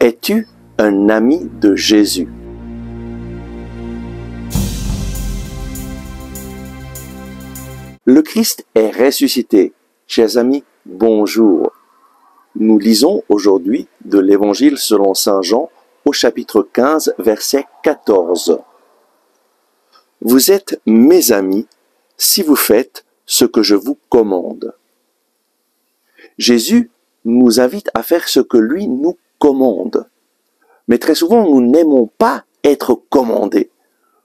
Es-tu un ami de Jésus? Le Christ est ressuscité. Chers amis, bonjour. Nous lisons aujourd'hui de l'Évangile selon saint Jean au chapitre 15, verset 14. Vous êtes mes amis si vous faites ce que je vous commande. Jésus nous invite à faire ce que lui nous commande. Mais très souvent, nous n'aimons pas être commandés.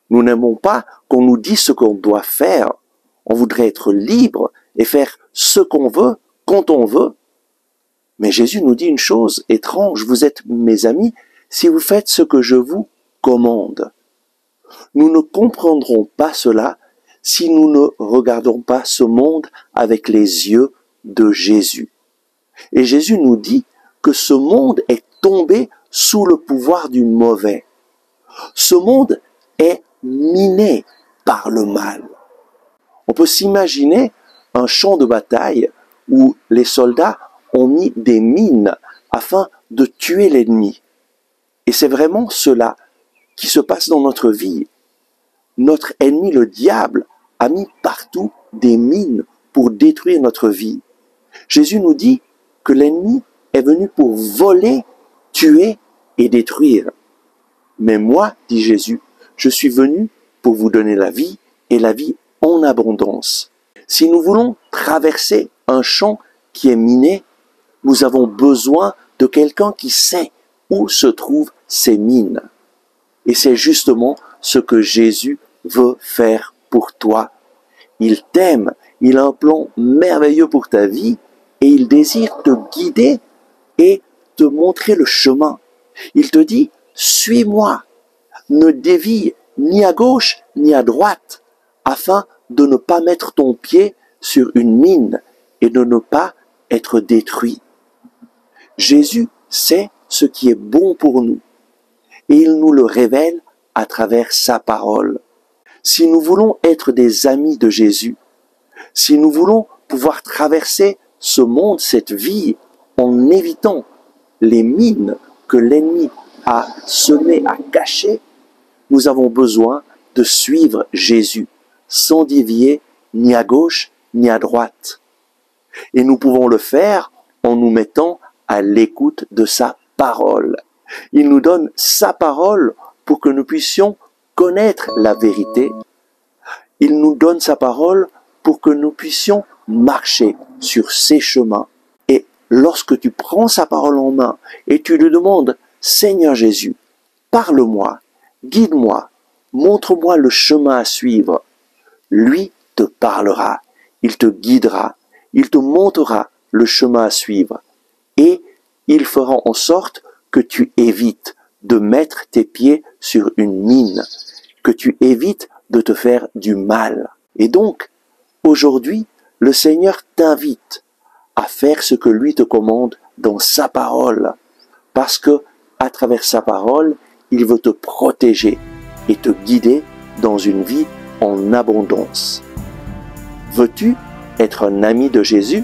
Nous n'aimons pas qu'on nous dise ce qu'on doit faire. On voudrait être libre et faire ce qu'on veut, quand on veut. Mais Jésus nous dit une chose étrange, vous êtes mes amis si vous faites ce que je vous commande. Nous ne comprendrons pas cela si nous ne regardons pas ce monde avec les yeux de Jésus. Et Jésus nous dit que ce monde est tombé sous le pouvoir du mauvais. Ce monde est miné par le mal. On peut s'imaginer un champ de bataille où les soldats ont mis des mines afin de tuer l'ennemi. Et c'est vraiment cela qui se passe dans notre vie. Notre ennemi, le diable, a mis partout des mines pour détruire notre vie. Jésus nous dit que l'ennemi est venu pour voler, tuer et détruire. Mais moi, dit Jésus, je suis venu pour vous donner la vie et la vie en abondance. Si nous voulons traverser un champ qui est miné, nous avons besoin de quelqu'un qui sait où se trouvent ces mines. Et c'est justement ce que Jésus veut faire pour toi. Il t'aime, il a un plan merveilleux pour ta vie et il désire te guider et te montrer le chemin. Il te dit, suis-moi, ne dévie ni à gauche ni à droite, afin de ne pas mettre ton pied sur une mine et de ne pas être détruit. Jésus sait ce qui est bon pour nous et il nous le révèle à travers sa parole. Si nous voulons être des amis de Jésus, si nous voulons pouvoir traverser ce monde, cette vie, en évitant les mines que l'ennemi a semées, a cachées, nous avons besoin de suivre Jésus, sans dévier ni à gauche ni à droite. Et nous pouvons le faire en nous mettant à l'écoute de sa parole. Il nous donne sa parole pour que nous puissions connaître la vérité. Il nous donne sa parole pour que nous puissions marcher sur ses chemins. Et lorsque tu prends sa parole en main et tu lui demandes, Seigneur Jésus, parle-moi, guide-moi, montre-moi le chemin à suivre, lui te parlera, il te guidera, il te montrera le chemin à suivre et il fera en sorte que tu évites de mettre tes pieds sur une mine, que tu évites de te faire du mal. Et donc, aujourd'hui, le Seigneur t'invite à faire ce que lui te commande dans sa parole, parce que à travers sa parole, il veut te protéger et te guider dans une vie en abondance. Veux-tu être un ami de Jésus ?